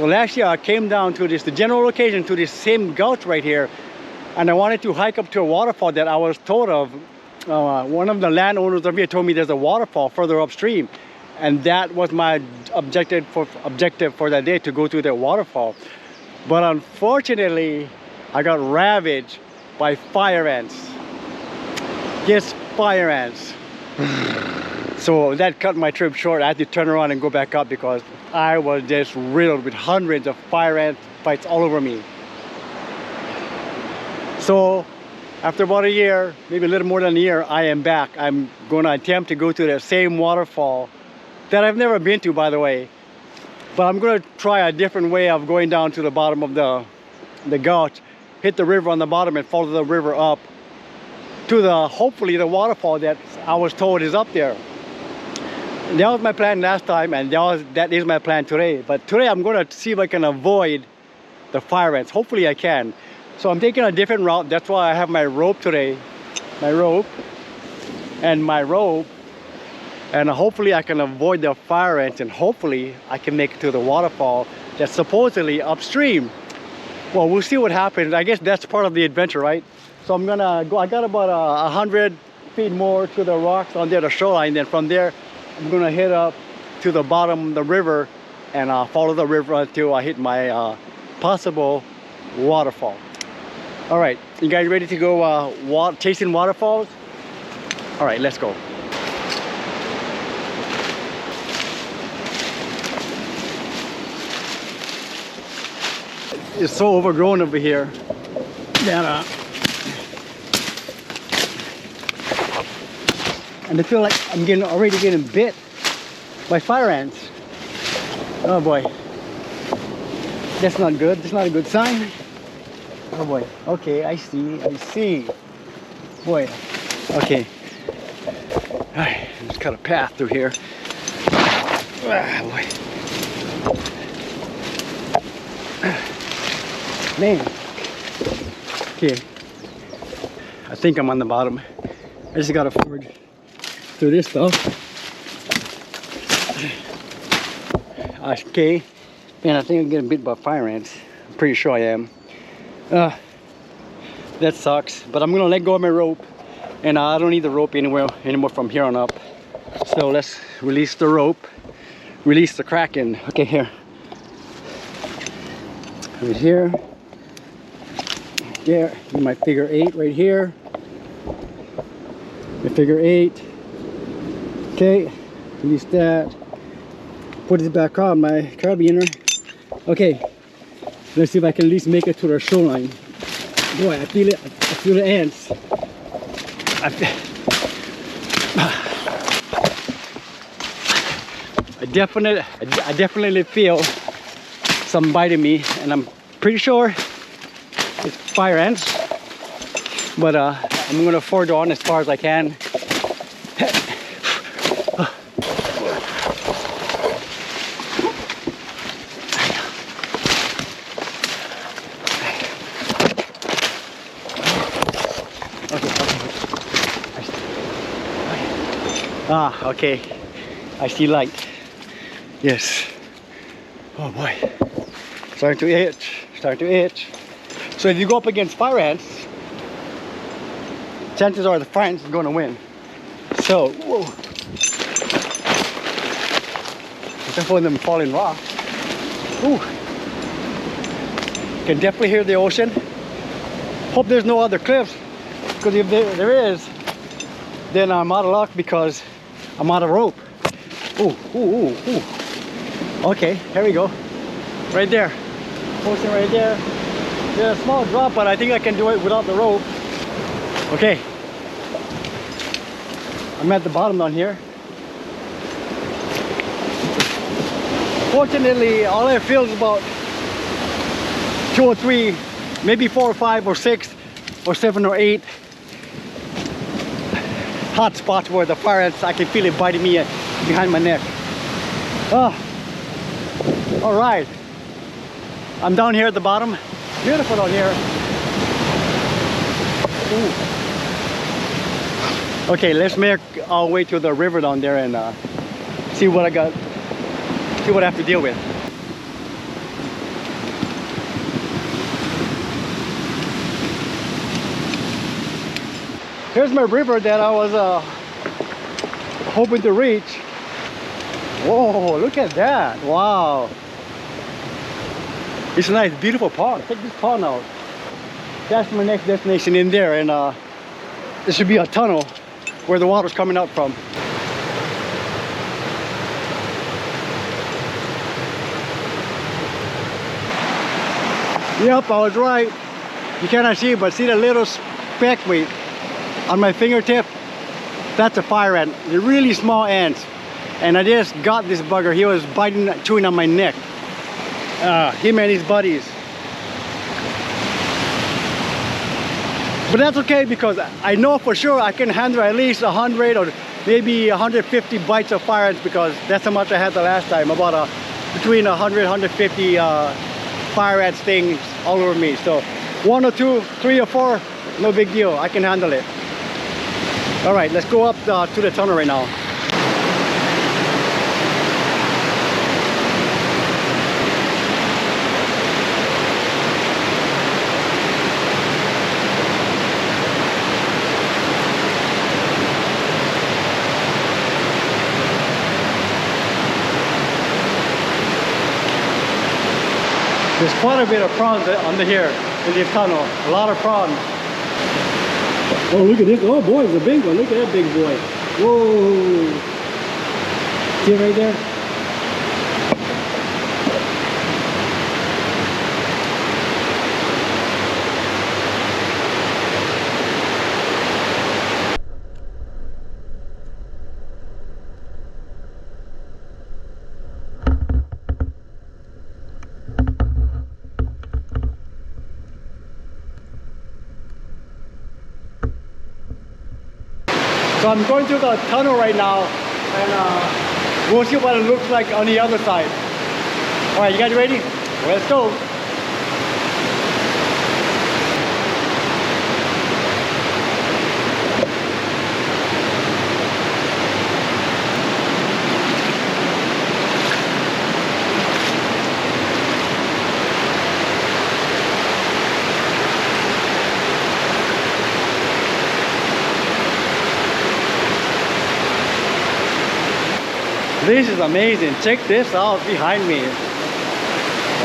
So last year I came down to the general location, to this same gulch right here, and I wanted to hike up to a waterfall that I was told of. One of the landowners up here told me there's a waterfall further upstream, and that was my objective for that day, to go to the waterfall. But unfortunately, I got ravaged by fire ants. Yes, fire ants. So that cut my trip short. I had to turn around and go back up because I was just riddled with hundreds of fire ant bites all over me. So after about a year, maybe a little more than a year, I am back. I'm going to attempt to go to the same waterfall that I've never been to, by the way. But I'm going to try a different way of going down to the bottom of the gulch, hit the river on the bottom and follow the river up to hopefully the waterfall that I was told is up there. And that was my plan last time, and that is my plan today. But today I'm going to see if I can avoid the fire ants. Hopefully I can. So I'm taking a different route. That's why I have my rope today. My rope. And hopefully I can avoid the fire ants, and hopefully I can make it to the waterfall that's supposedly upstream. Well, we'll see what happens. I guess that's part of the adventure, right? So I'm gonna go. I got about 100 feet more to the rocks on there, the shoreline. Then from there, I'm gonna head up to the bottom of the river and follow the river until I hit my possible waterfall. All right, you guys ready to go chasing waterfalls? All right, let's go. It's so overgrown over here that and I feel like I'm already getting bit by fire ants. Oh boy, that's not good. That's not a good sign. Oh boy. Okay, I see. Boy. Okay. All right, let's cut a path through here. Ah, boy. Man. Okay. I think I'm on the bottom. I just gotta forge through this stuff. Okay. Man, I think I'm getting bit by fire ants. I'm pretty sure I am. That sucks. But I'm gonna let go of my rope, and I don't need the rope anymore from here on up. So let's release the rope. Release the Kraken. Okay, here. Right here. There, my figure 8 right here. My figure 8. Okay, release that. Put it back on my carabiner. Okay, let's see if I can at least make it to the shoreline. Boy, I feel it. I feel the ants. I definitely feel some biting me, and I'm pretty sure it's fire ants, but I'm gonna forge on as far as I can. Okay, I see light. Yes. Oh boy, starting to itch. So if you go up against fire ants, chances are the fire ants are going to win. So, whoa. Careful of them falling rocks. Ooh. Can definitely hear the ocean. Hope there's no other cliffs, because if there is, then I'm out of luck because I'm out of rope. Ooh. Okay, here we go. Right there. Ocean right there. There's a small drop, but I think I can do it without the rope. Okay. I'm at the bottom down here. Fortunately, all I feel is about 2 or 3, maybe 4 or 5 or 6 or 7 or 8 hot spots where the fire ants, I can feel it biting me behind my neck. Oh, all right. I'm down here at the bottom. Beautiful down here. Ooh. Okay, let's make our way to the river down there and see what I have to deal with. Here's my river that I was hoping to reach. Whoa, look at that. Wow. It's a nice, beautiful pond. Check this pond out. That's my next destination in there, and there should be a tunnel where the water's coming out from. Yep, I was right. You cannot see it, but see the little speck on my fingertip? That's a fire ant. They're really small ants. And I just got this bugger. He was chewing on my neck. Him and his buddies. But that's okay, because I know for sure I can handle at least 100 or maybe 150 bites of fire ants, because that's how much I had the last time. About between 100 150 fire ant stings all over me. So 1 or 2, 3 or 4, no big deal. I can handle it. All right, let's go up to the tunnel right now. There's quite a bit of prawns under here in this tunnel. A lot of prawns. Oh, look at this. Oh boy, it's a big one. Look at that big boy. Whoa. See it right there? So I'm going through the tunnel right now, and we'll see what it looks like on the other side. All right, you guys ready? Let's go. This is amazing. Check this out behind me.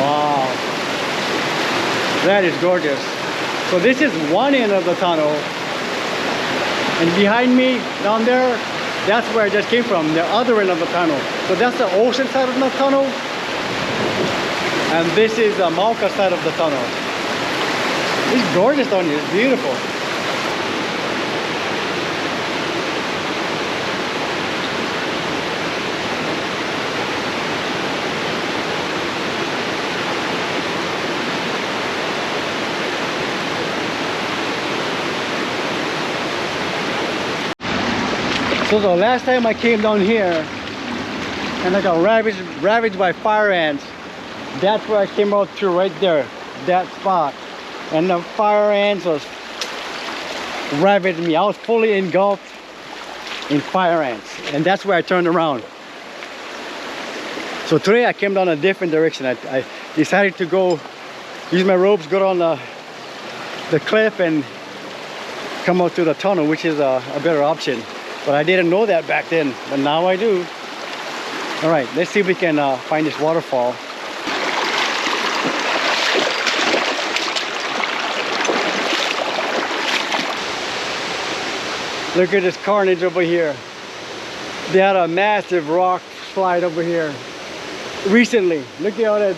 Wow. That is gorgeous. So this is one end of the tunnel. And behind me, down there, that's where I just came from, the other end of the tunnel. So that's the ocean side of the tunnel. And this is the Malka side of the tunnel. It's gorgeous down here. It's beautiful. So the last time I came down here and I got ravaged by fire ants, that's where I came out to, right there, that spot. And the fire ants was ravaged me. I was fully engulfed in fire ants, and that's where I turned around. So today I came down a different direction. I decided to go use my ropes, go down the cliff and come out to the tunnel, which is a better option. But I didn't know that back then, but now I do. All right, let's see if we can find this waterfall. Look at this carnage over here. They had a massive rock slide over here recently. Look at all that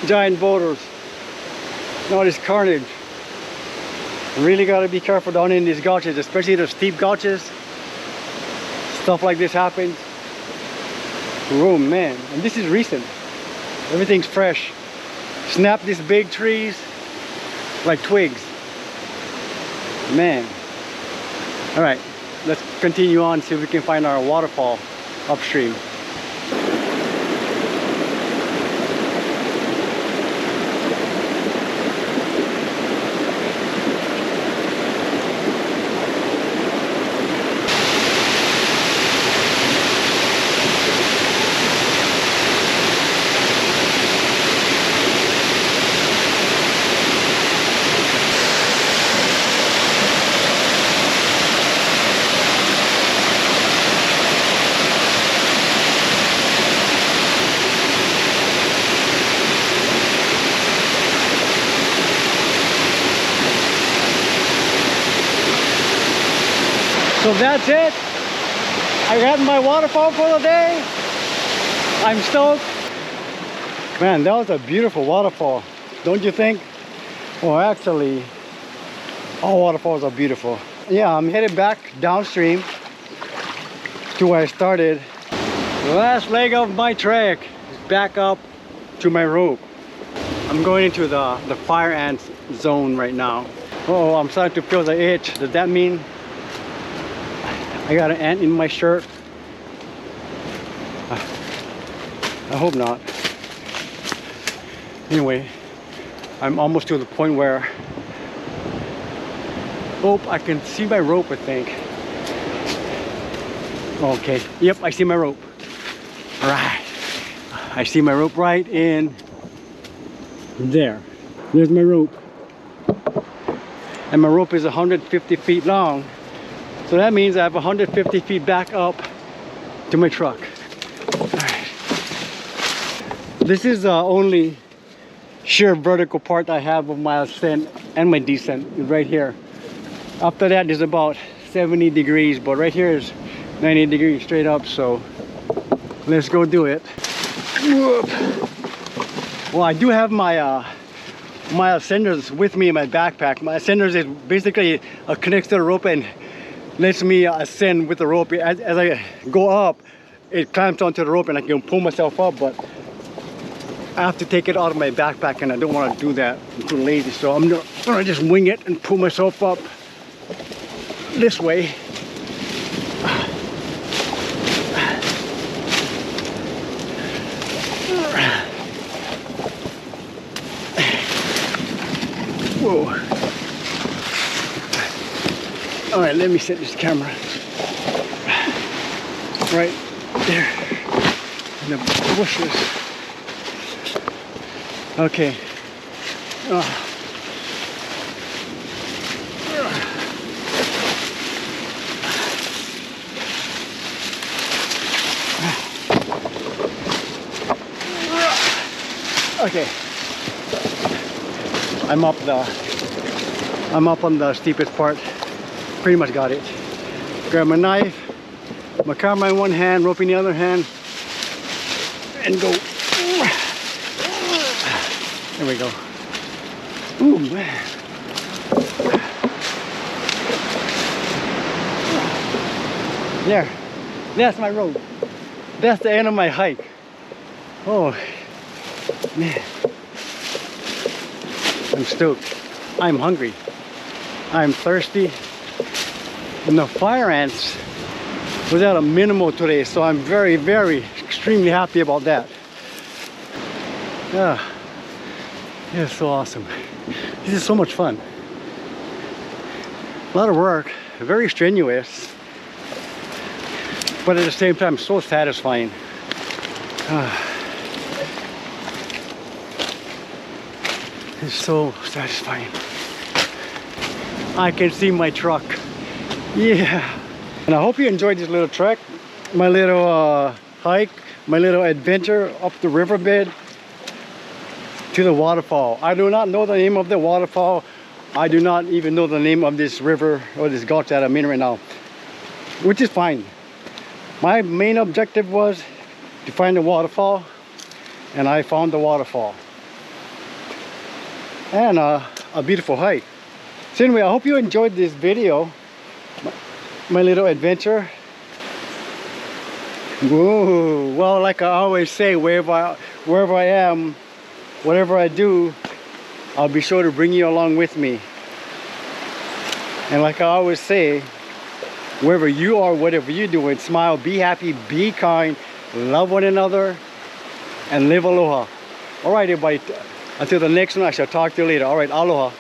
giant boulders. All this carnage. Really got to be careful down in these gulches, especially the steep gulches. Stuff like this happens. Oh man, and this is recent. Everything's fresh. Snap these big trees like twigs. Man. All right, let's continue on, see if we can find our waterfall upstream. So that's it. I got my waterfall for the day. I'm stoked. Man, that was a beautiful waterfall, don't you think? Well, actually, all waterfalls are beautiful. Yeah, I'm headed back downstream to where I started. The last leg of my trek is back up to my rope. I'm going into the fire ant zone right now. Oh, I'm starting to feel the itch. Does that mean I got an ant in my shirt? I hope not. Anyway, I'm almost to the point where, oh, I can see my rope, I think. Okay, yep, I see my rope. Right, I see my rope right in there. There's my rope. And my rope is 150 feet long. So that means I have 150 feet back up to my truck. All right. This is the only sheer vertical part I have of my ascent and my descent is right here. After that is about 70 degrees, but right here is 90 degrees straight up, so let's go do it. Whoop. Well, I do have my my ascenders with me in my backpack. My ascenders is basically connects to the rope and lets me ascend with the rope. As I go up, it clamps onto the rope and I can pull myself up, but I have to take it out of my backpack and I don't want to do that. I'm too lazy, so I'm gonna just wing it and pull myself up this way. Whoa. All right, let me set this camera right there in the bushes. Okay. Okay. I'm up on the steepest part. Pretty much got it. Grab my knife, my camera in one hand, rope in the other hand, and go. There we go. Ooh, man. There. That's my rope. That's the end of my hike. Oh, man. I'm stoked. I'm hungry. I'm thirsty. And the fire ants was at a minimal today, so I'm very, very, extremely happy about that. Yeah. It's so awesome. This is so much fun. A lot of work, very strenuous, but at the same time so satisfying. It's so satisfying. I can see my truck. Yeah. And I hope you enjoyed this little trek, my little hike, my little adventure up the riverbed to the waterfall. I do not know the name of the waterfall. I do not even know the name of this river or this gulch that I'm in right now, which is fine. My main objective was to find the waterfall, and I found the waterfall. And a beautiful hike. So anyway, I hope you enjoyed this video, my little adventure. Whoa. Well, like I always say, wherever I am, whatever I do, I'll be sure to bring you along with me. And like I always say, wherever you are, whatever you're doing, smile, be happy, be kind, love one another, and live aloha. All right, everybody. Until the next one, I shall talk to you later. All right, aloha.